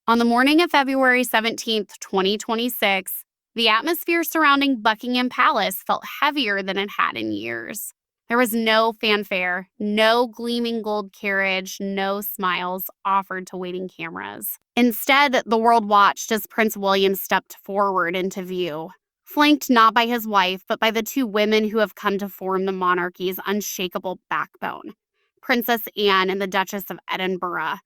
On the morning of February 17th, 2026, the atmosphere surrounding Buckingham Palace felt heavier than it had in years. There was no fanfare, no gleaming gold carriage, no smiles offered to waiting cameras. Instead, the world watched as Prince William stepped forward into view, flanked not by his wife, but by the two women who have come to form the monarchy's unshakable backbone, Princess Anne and the Duchess of Edinburgh.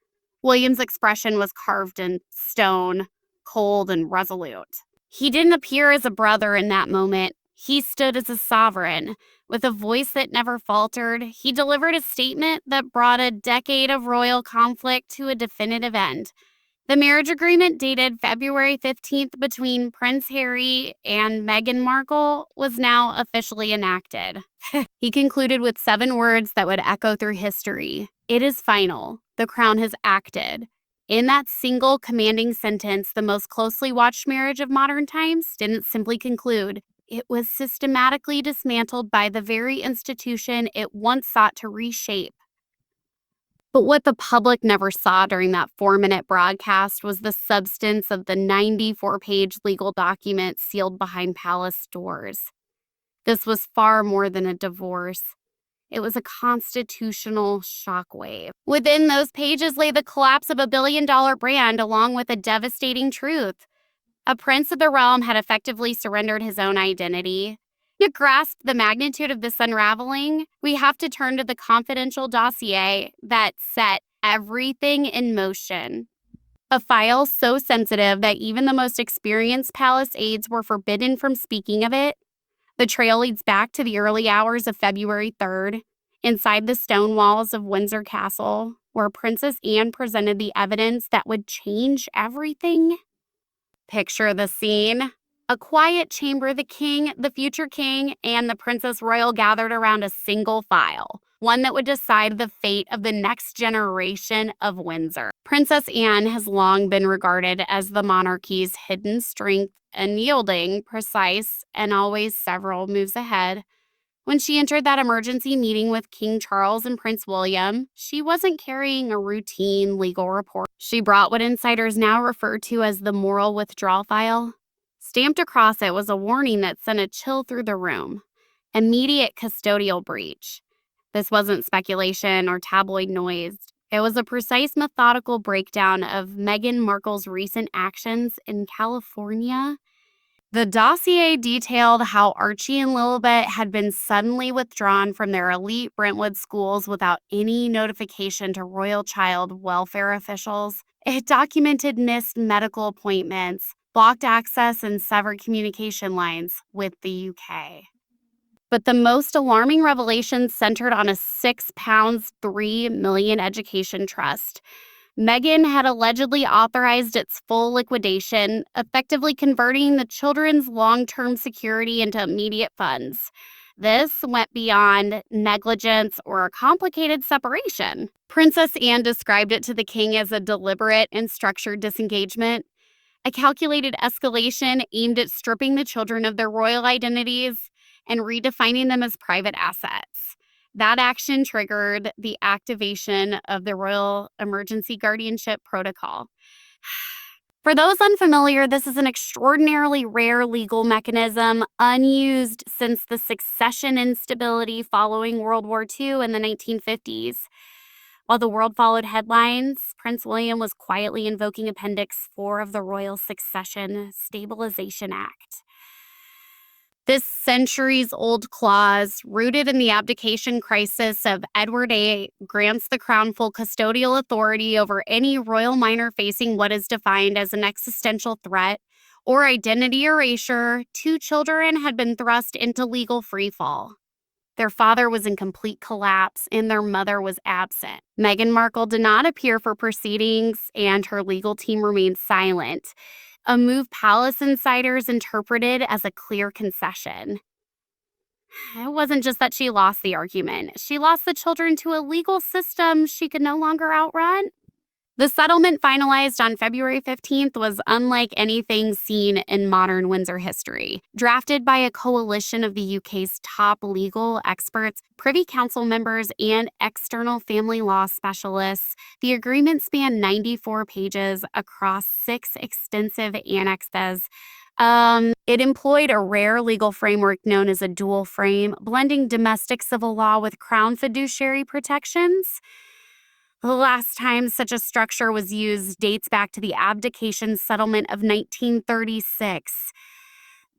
William's expression was carved in stone, cold and resolute. He didn't appear as a brother in that moment. He stood as a sovereign. With a voice that never faltered, he delivered a statement that brought a decade of royal conflict to a definitive end. The marriage agreement dated February 15th between Prince Harry and Meghan Markle was now officially enacted. He concluded with 7 words that would echo through history. It is final. The crown has acted. In that single commanding sentence, the most closely watched marriage of modern times didn't simply conclude. It was systematically dismantled by the very institution it once sought to reshape. But what the public never saw during that 4-minute broadcast was the substance of the 94-page legal document sealed behind palace doors. This was far more than a divorce. It was a constitutional shockwave. Within those pages lay the collapse of a billion-dollar brand along with a devastating truth. A prince of the realm had effectively surrendered his own identity. To grasp the magnitude of this unraveling, we have to turn to the confidential dossier that set everything in motion. A file so sensitive that even the most experienced palace aides were forbidden from speaking of it. The trail leads back to the early hours of February 3rd, inside the stone walls of Windsor Castle, where Princess Anne presented the evidence that would change everything. Picture the scene. A quiet chamber, the king, the future king, and the Princess Royal gathered around a single file, one that would decide the fate of the next generation of Windsor. Princess Anne has long been regarded as the monarchy's hidden strength and yielding, precise, and always several moves ahead. When she entered that emergency meeting with King Charles and Prince William, she wasn't carrying a routine legal report. She brought what insiders now refer to as the moral withdrawal file. Stamped across it was a warning that sent a chill through the room. Immediate custodial breach. This wasn't speculation or tabloid noise. It was a precise, methodical breakdown of Meghan Markle's recent actions in California. The dossier detailed how Archie and Lilibet had been suddenly withdrawn from their elite Brentwood schools without any notification to royal child welfare officials. It documented missed medical appointments, blocked access, and severed communication lines with the UK. But the most alarming revelation centered on a £6, $3 million education trust. Meghan had allegedly authorized its full liquidation, effectively converting the children's long-term security into immediate funds. This went beyond negligence or a complicated separation. Princess Anne described it to the king as a deliberate and structured disengagement, a calculated escalation aimed at stripping the children of their royal identities and redefining them as private assets. That action triggered the activation of the Royal Emergency Guardianship Protocol. For those unfamiliar, this is an extraordinarily rare legal mechanism, unused since the succession instability following World War II in the 1950s. While the world followed headlines, Prince William was quietly invoking Appendix 4 of the Royal Succession Stabilization Act. This centuries-old clause, rooted in the abdication crisis of Edward VIII, grants the crown full custodial authority over any royal minor facing what is defined as an existential threat or identity erasure. 2 children had been thrust into legal freefall. Their father was in complete collapse, and their mother was absent. Meghan Markle did not appear for proceedings, and her legal team remained silent, a move palace insiders interpreted as a clear concession. It wasn't just that she lost the argument. She lost the children to a legal system she could no longer outrun. The settlement finalized on February 15th was unlike anything seen in modern Windsor history. Drafted by a coalition of the UK's top legal experts, Privy Council members, and external family law specialists, the agreement spanned 94 pages across 6 extensive annexes. It employed a rare legal framework known as a dual frame, blending domestic civil law with Crown fiduciary protections. The last time such a structure was used dates back to the abdication settlement of 1936.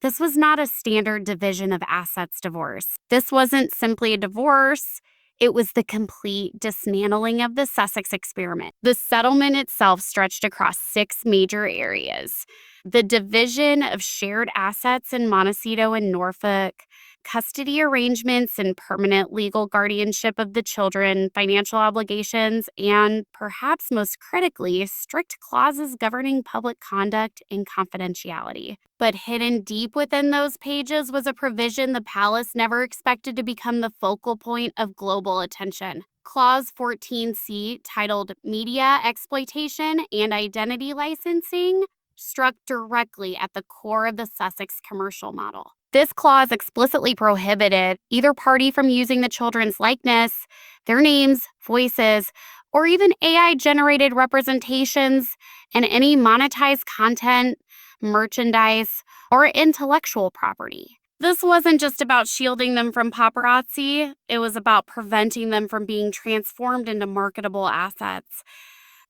This was not a standard division of assets divorce. This wasn't simply a divorce. It was the complete dismantling of the Sussex experiment. The settlement itself stretched across 6 major areas: the division of shared assets in Montecito and Norfolk, custody arrangements and permanent legal guardianship of the children, financial obligations, and perhaps most critically, strict clauses governing public conduct and confidentiality. But hidden deep within those pages was a provision the palace never expected to become the focal point of global attention. Clause 14C, titled Media Exploitation and Identity Licensing, struck directly at the core of the Sussex commercial model. This clause explicitly prohibited either party from using the children's likeness, their names, voices, or even AI-generated representations in any monetized content, merchandise, or intellectual property. This wasn't just about shielding them from paparazzi, it was about preventing them from being transformed into marketable assets.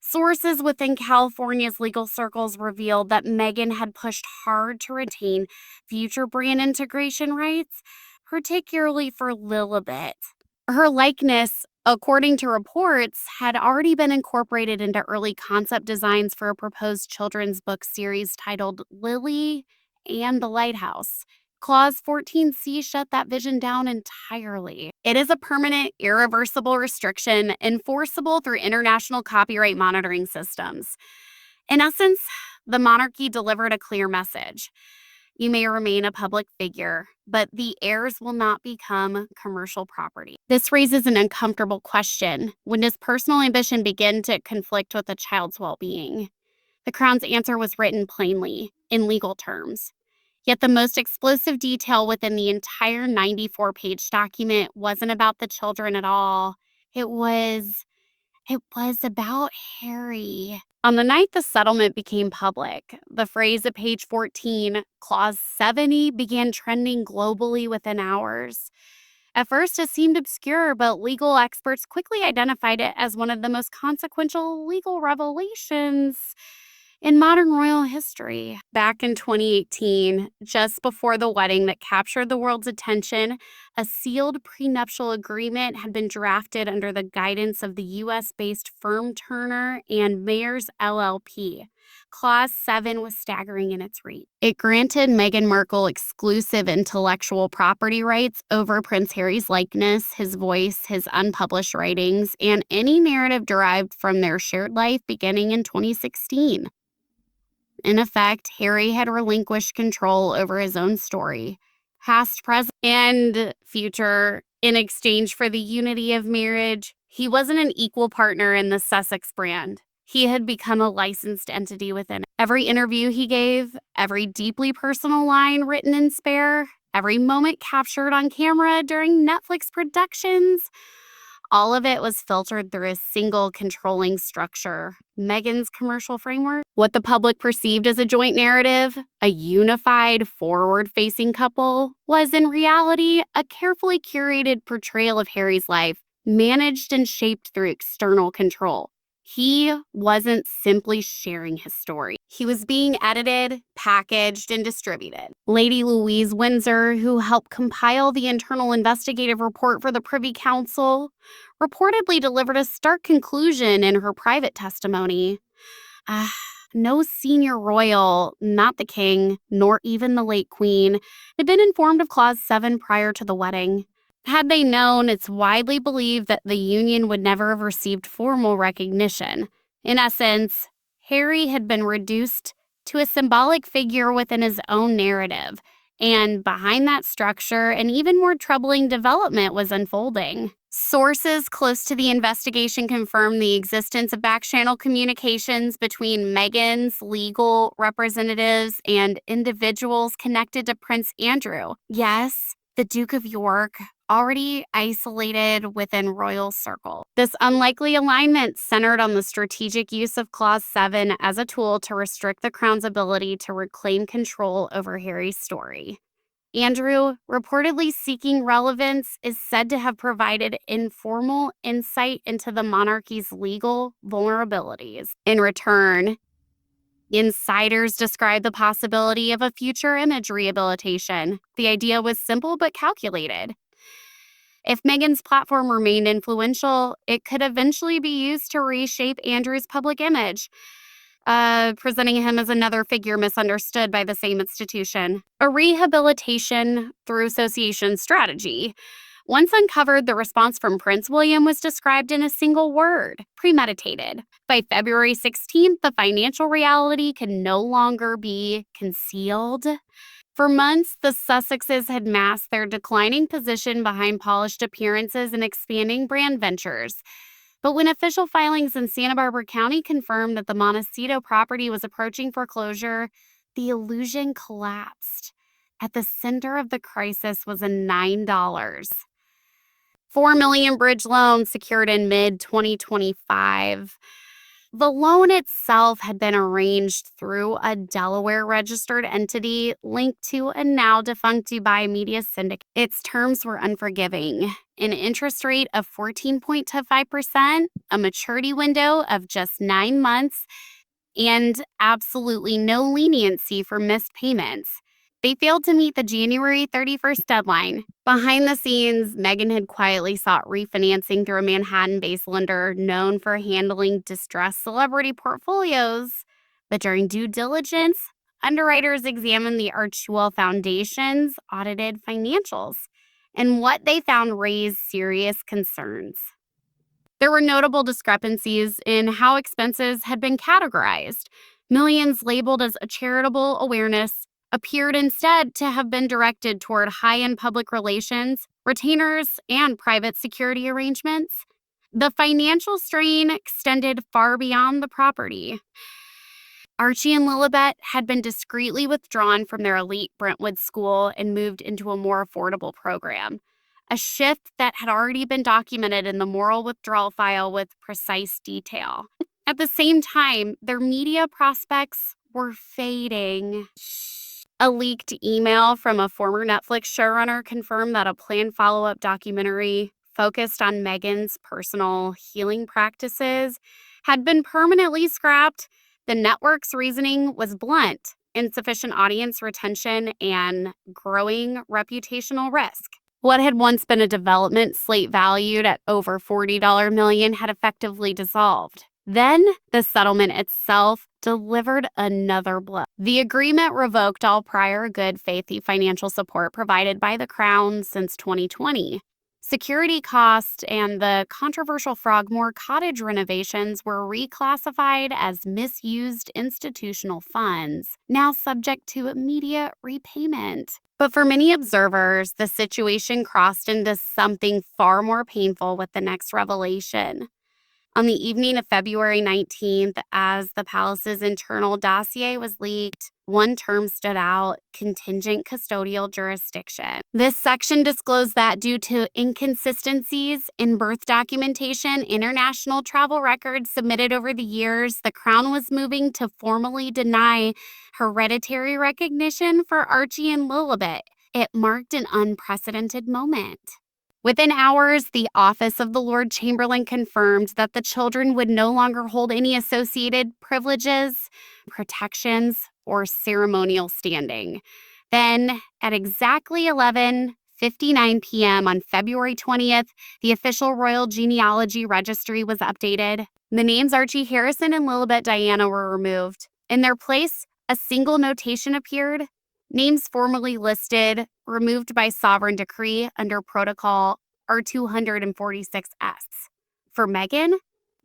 Sources within California's legal circles revealed that Meghan had pushed hard to retain future brand integration rights, particularly for Lilibet. Her likeness, according to reports, had already been incorporated into early concept designs for a proposed children's book series titled Lily and the Lighthouse. Clause 14C shut that vision down entirely. It is a permanent, irreversible restriction enforceable through international copyright monitoring systems. In essence, the monarchy delivered a clear message. You may remain a public figure, but the heirs will not become commercial property. This raises an uncomfortable question. When does personal ambition begin to conflict with a child's well-being? The Crown's answer was written plainly, in legal terms. Yet the most explosive detail within the entire 94-page document wasn't about the children at all. It was about Harry. On the night the settlement became public, the phrase at page 14, Clause 70, began trending globally within hours. At first, it seemed obscure, but legal experts quickly identified it as one of the most consequential legal revelations in modern royal history. Back in 2018, just before the wedding that captured the world's attention, a sealed prenuptial agreement had been drafted under the guidance of the US-based firm Turner and Mayors LLP. Clause 7 was staggering in its reach. It granted Meghan Markle exclusive intellectual property rights over Prince Harry's likeness, his voice, his unpublished writings, and any narrative derived from their shared life beginning in 2016. In effect, Harry had relinquished control over his own story, past, present, and future, in exchange for the unity of marriage. He wasn't an equal partner in the Sussex brand. He had become a licensed entity within it. Every interview he gave, every deeply personal line written in Spare, every moment captured on camera during Netflix productions, all of it was filtered through a single controlling structure, Meghan's commercial framework. What the public perceived as a joint narrative, a unified, forward-facing couple, was in reality a carefully curated portrayal of Harry's life, managed and shaped through external control. He wasn't simply sharing his story. He was being edited, packaged, and distributed. Lady Louise Windsor, who helped compile the internal investigative report for the Privy Council, reportedly delivered a stark conclusion in her private testimony. No senior royal, not the king, nor even the late queen, had been informed of Clause 7 prior to the wedding. Had they known, it's widely believed that the union would never have received formal recognition. In essence, Harry had been reduced to a symbolic figure within his own narrative, and behind that structure, an even more troubling development was unfolding. Sources close to the investigation confirmed the existence of back-channel communications between Meghan's legal representatives and individuals connected to Prince Andrew. Yes, the Duke of York, already isolated within royal circle. This unlikely alignment centered on the strategic use of Clause 7 as a tool to restrict the Crown's ability to reclaim control over Harry's story. Andrew, reportedly seeking relevance, is said to have provided informal insight into the monarchy's legal vulnerabilities. In return, insiders described the possibility of a future image rehabilitation. The idea was simple but calculated. If Meghan's platform remained influential, it could eventually be used to reshape Andrew's public image, presenting him as another figure misunderstood by the same institution. A rehabilitation through association strategy. Once uncovered, the response from Prince William was described in a single word: premeditated. By February 16th, the financial reality can no longer be concealed. For months, the Sussexes had masked their declining position behind polished appearances and expanding brand ventures. But when official filings in Santa Barbara County confirmed that the Montecito property was approaching foreclosure, the illusion collapsed. At the center of the crisis was a $9.4 million bridge loan secured in mid-2025. The loan itself had been arranged through a Delaware-registered entity linked to a now-defunct Dubai media syndicate. Its terms were unforgiving: an interest rate of 14.25%, a maturity window of just 9 months, and absolutely no leniency for missed payments. They failed to meet the January 31st deadline. Behind the scenes, Meghan had quietly sought refinancing through a Manhattan-based lender known for handling distressed celebrity portfolios. But during due diligence, underwriters examined the Archewell Foundation's audited financials, and what they found raised serious concerns. There were notable discrepancies in how expenses had been categorized. Millions labeled as a charitable awareness appeared instead to have been directed toward high-end public relations, retainers, and private security arrangements. The financial strain extended far beyond the property. Archie and Lilibet had been discreetly withdrawn from their elite Brentwood school and moved into a more affordable program, a shift that had already been documented in the moral withdrawal file with precise detail. At the same time, their media prospects were fading. A leaked email from a former Netflix showrunner confirmed that a planned follow-up documentary focused on Meghan's personal healing practices had been permanently scrapped. The network's reasoning was blunt: insufficient audience retention and growing reputational risk. What had once been a development slate valued at over $40 million had effectively dissolved. Then, the settlement itself delivered another blow. The agreement revoked all prior good faith financial support provided by the Crown since 2020. Security costs and the controversial Frogmore Cottage renovations were reclassified as misused institutional funds, now subject to immediate repayment. But for many observers, the situation crossed into something far more painful with the next revelation. On the evening of February 19th, as the palace's internal dossier was leaked, one term stood out: contingent custodial jurisdiction. This section disclosed that due to inconsistencies in birth documentation, international travel records submitted over the years, the Crown was moving to formally deny hereditary recognition for Archie and Lilibet. It marked an unprecedented moment. Within hours, the office of the Lord Chamberlain confirmed that the children would no longer hold any associated privileges, protections, or ceremonial standing. Then, at exactly 11:59 p.m. on February 20th, the official royal genealogy registry was updated. The names Archie Harrison and Lilibet Diana were removed. In their place, a single notation appeared: names formerly listed removed by sovereign decree under Protocol R246S. For Meghan,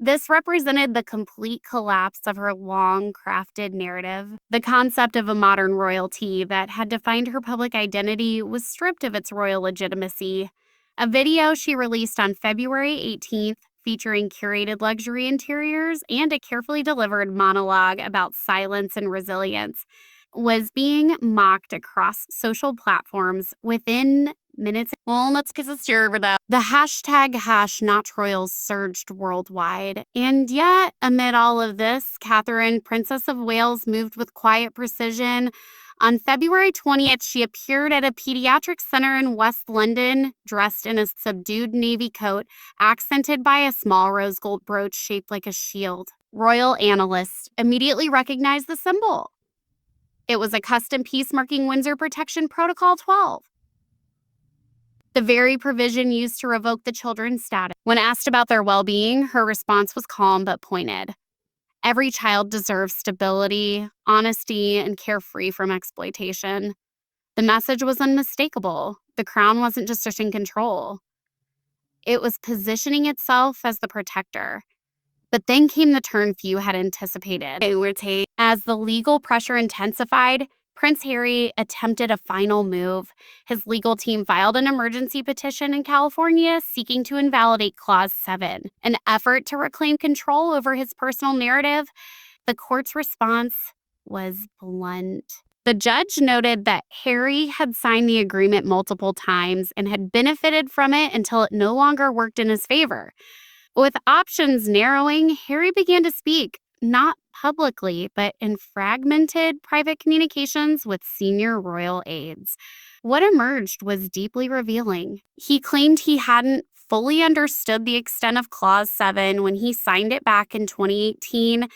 this represented the complete collapse of her long-crafted narrative. The concept of a modern royalty that had defined her public identity was stripped of its royal legitimacy. A video she released on February 18th featuring curated luxury interiors and a carefully delivered monologue about silence and resilience was being mocked across social platforms within minutes. Well, let's get this over that. The hashtag #NotRoyals surged worldwide. And yet, amid all of this, Catherine, Princess of Wales, moved with quiet precision. On February 20th, she appeared at a pediatric center in West London, dressed in a subdued navy coat, accented by a small rose gold brooch shaped like a shield. Royal analysts immediately recognized the symbol. It was a custom piece marking Windsor Protection Protocol 12, the very provision used to revoke the children's status. When asked about their well-being, her response was calm but pointed. Every child deserves stability, honesty, and care free from exploitation. The message was unmistakable. The crown wasn't just in control. It was positioning itself as the protector. But then came the turn few had anticipated. As the legal pressure intensified, Prince Harry attempted a final move. His legal team filed an emergency petition in California seeking to invalidate Clause 7, an effort to reclaim control over his personal narrative. The court's response was blunt. The judge noted that Harry had signed the agreement multiple times and had benefited from it until it no longer worked in his favor. With options narrowing, Harry began to speak, not publicly, but in fragmented private communications with senior royal aides. What emerged was deeply revealing. He claimed he hadn't fully understood the extent of Clause 7 when he signed it back in 2018.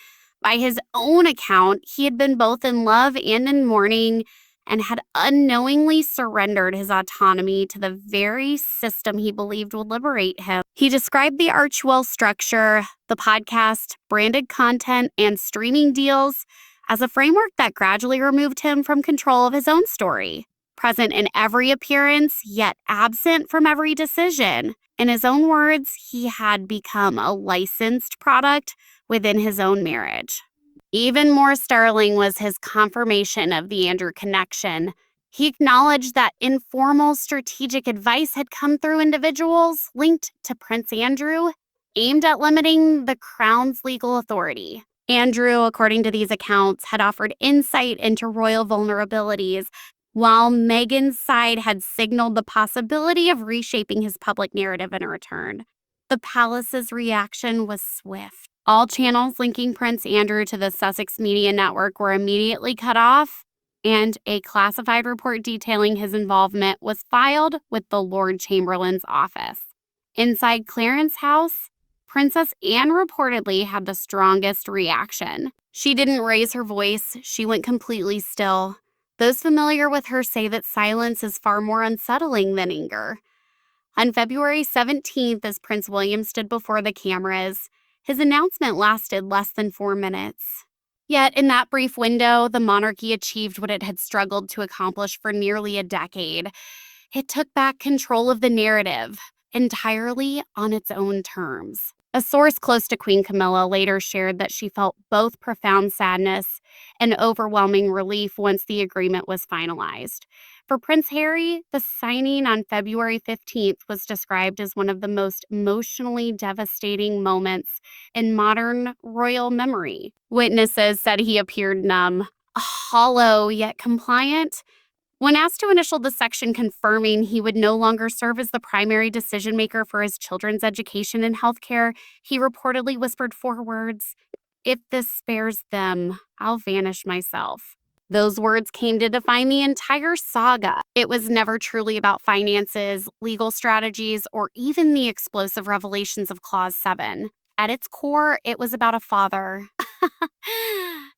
By his own account, he had been both in love and in mourning and had unknowingly surrendered his autonomy to the very system he believed would liberate him. He described the Archewell structure, the podcast, branded content, and streaming deals as a framework that gradually removed him from control of his own story. Present in every appearance, yet absent from every decision. In his own words, he had become a licensed product within his own marriage. Even more startling was his confirmation of the Andrew connection. He acknowledged that informal strategic advice had come through individuals linked to Prince Andrew, aimed at limiting the crown's legal authority. Andrew, according to these accounts, had offered insight into royal vulnerabilities, while Meghan's side had signaled the possibility of reshaping his public narrative in return. The palace's reaction was swift. All channels linking Prince Andrew to the Sussex media network were immediately cut off, and a classified report detailing his involvement was filed with the Lord Chamberlain's office. Inside Clarence's house, Princess Anne reportedly had the strongest reaction. She didn't raise her voice, she went completely still. Those familiar with her say that silence is far more unsettling than anger. On February 17th, as Prince William stood before the cameras, his announcement lasted less than 4 minutes. Yet, in that brief window, the monarchy achieved what it had struggled to accomplish for nearly a decade. It took back control of the narrative, entirely on its own terms. A source close to Queen Camilla later shared that she felt both profound sadness and overwhelming relief once the agreement was finalized. For Prince Harry, the signing on February 15th was described as one of the most emotionally devastating moments in modern royal memory. Witnesses said he appeared numb, hollow yet compliant. When asked to initial the section confirming he would no longer serve as the primary decision-maker for his children's education and healthcare, he reportedly whispered 4 words, "If this spares them, I'll vanish myself." Those words came to define the entire saga. It was never truly about finances, legal strategies, or even the explosive revelations of Clause 7. At its core, it was about a father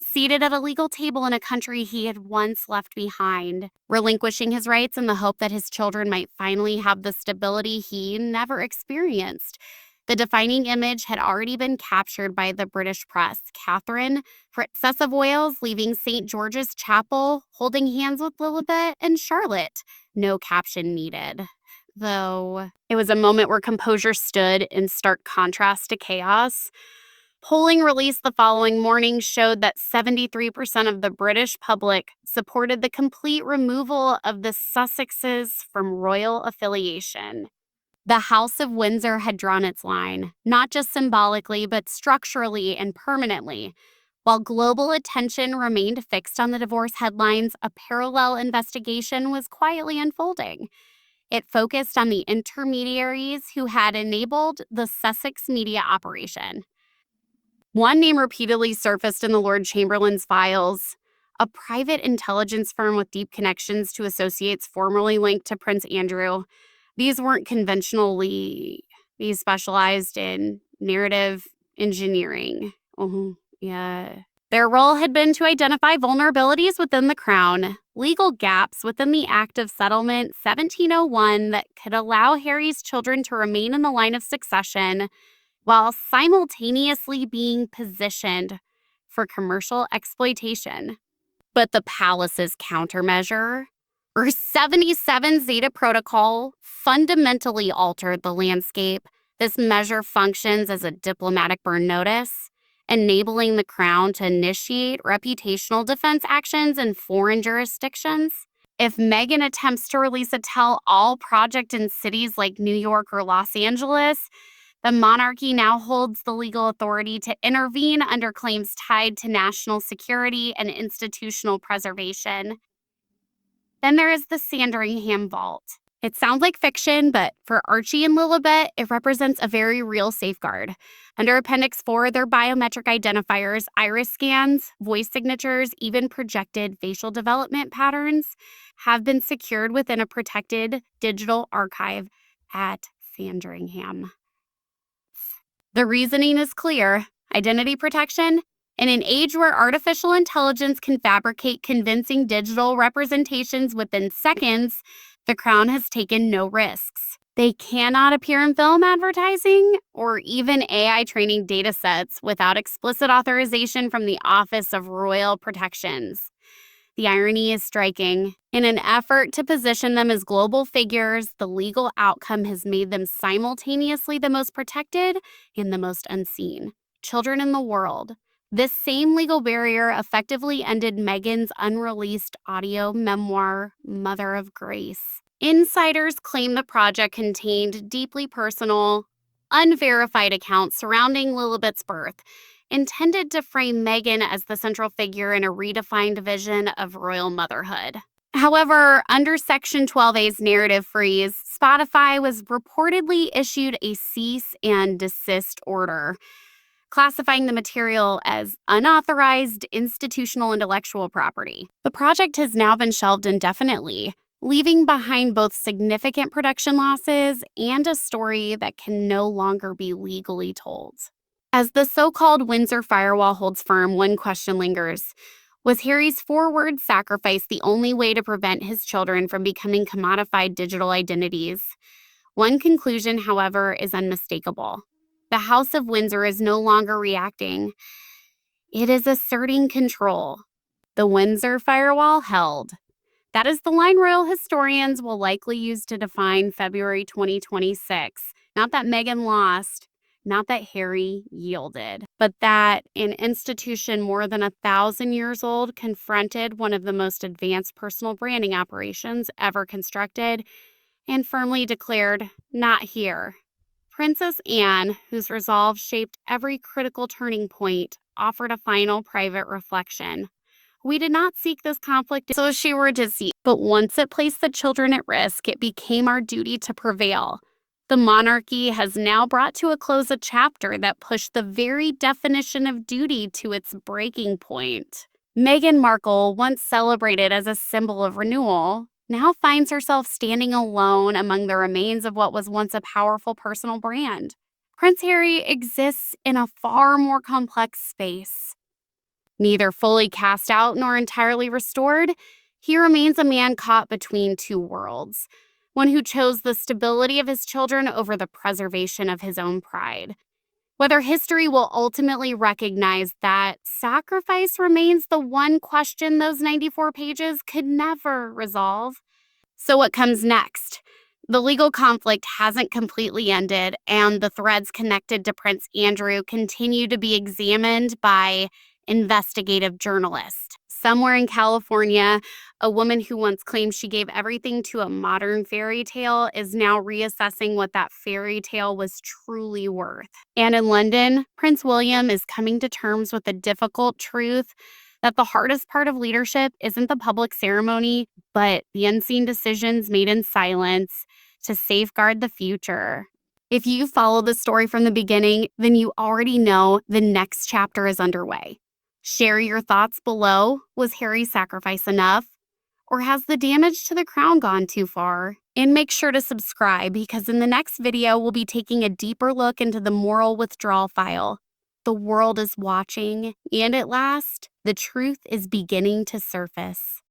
seated at a legal table in a country he had once left behind, relinquishing his rights in the hope that his children might finally have the stability he never experienced. The defining image had already been captured by the British press. Catherine, Princess of Wales, leaving St. George's Chapel, holding hands with Lilibet and Charlotte. No caption needed. Though it was a moment where composure stood in stark contrast to chaos. Polling released the following morning showed that 73% of the British public supported the complete removal of the Sussexes from royal affiliation. The House of Windsor had drawn its line, not just symbolically, but structurally and permanently. While global attention remained fixed on the divorce headlines, a parallel investigation was quietly unfolding. It focused on the intermediaries who had enabled the Sussex media operation. One name repeatedly surfaced in the Lord Chamberlain's files: a private intelligence firm with deep connections to associates formerly linked to Prince Andrew. These weren't conventionally, these specialized in narrative engineering. Yeah. Their role had been to identify vulnerabilities within the crown, legal gaps within the Act of Settlement 1701 that could allow Harry's children to remain in the line of succession while simultaneously being positioned for commercial exploitation. But the palace's countermeasure, or 77 Zeta Protocol, fundamentally altered the landscape. This measure functions as a diplomatic burn notice, enabling the crown to initiate reputational defense actions in foreign jurisdictions. If Meghan attempts to release a tell-all project in cities like New York or Los Angeles, the monarchy now holds the legal authority to intervene under claims tied to national security and institutional preservation. Then there is the Sandringham Vault. It sounds like fiction, but for Archie and Lilibet, it represents a very real safeguard. Under Appendix 4, their biometric identifiers, iris scans, voice signatures, even projected facial development patterns have been secured within a protected digital archive at Sandringham. The reasoning is clear: identity protection. In an age where artificial intelligence can fabricate convincing digital representations within seconds, the crown has taken no risks. They cannot appear in film advertising or even AI training datasets without explicit authorization from the Office of Royal Protections. The irony is striking. In an effort to position them as global figures, the legal outcome has made them simultaneously the most protected and the most unseen. Children in the world. This same legal barrier effectively ended Meghan's unreleased audio memoir, Mother of Grace. Insiders claim the project contained deeply personal, unverified accounts surrounding Lilibet's birth, intended to frame Meghan as the central figure in a redefined vision of royal motherhood. However, under Section 12A's narrative freeze, Spotify was reportedly issued a cease and desist order, classifying the material as unauthorized institutional intellectual property. The project has now been shelved indefinitely, leaving behind both significant production losses and a story that can no longer be legally told. As the so-called Windsor firewall holds firm, one question lingers. Was Harry's forward sacrifice the only way to prevent his children from becoming commodified digital identities? One conclusion, however, is unmistakable. The House of Windsor is no longer reacting. It is asserting control. The Windsor firewall held. That is the line royal historians will likely use to define February 2026. Not that Meghan lost, not that Harry yielded, but that an institution more than 1,000 years old confronted one of the most advanced personal branding operations ever constructed and firmly declared, "Not here." Princess Anne, whose resolve shaped every critical turning point, offered a final private reflection. "We did not seek this conflict so she were deceived, but once it placed the children at risk, it became our duty to prevail. The monarchy has now brought to a close a chapter that pushed the very definition of duty to its breaking point." Meghan Markle, once celebrated as a symbol of renewal, now finds herself standing alone among the remains of what was once a powerful personal brand. Prince Harry exists in a far more complex space. Neither fully cast out nor entirely restored, he remains a man caught between two worlds, one who chose the stability of his children over the preservation of his own pride. Whether history will ultimately recognize that sacrifice remains the one question those 94 pages could never resolve. So what comes next? The legal conflict hasn't completely ended, and the threads connected to Prince Andrew continue to be examined by investigative journalists. Somewhere in California, a woman who once claimed she gave everything to a modern fairy tale is now reassessing what that fairy tale was truly worth. And in London, Prince William is coming to terms with the difficult truth that the hardest part of leadership isn't the public ceremony, but the unseen decisions made in silence to safeguard the future. If you follow the story from the beginning, then you already know the next chapter is underway. Share your thoughts below. Was Harry's sacrifice enough? Or has the damage to the crown gone too far? And make sure to subscribe because in the next video, we'll be taking a deeper look into the moral withdrawal file. The world is watching, and at last, the truth is beginning to surface.